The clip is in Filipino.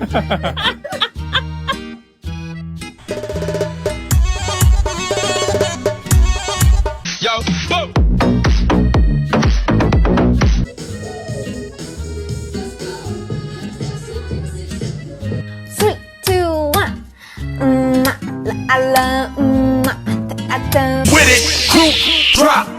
Yo, whoa. 3, 2, 1. La la, With it, group drop.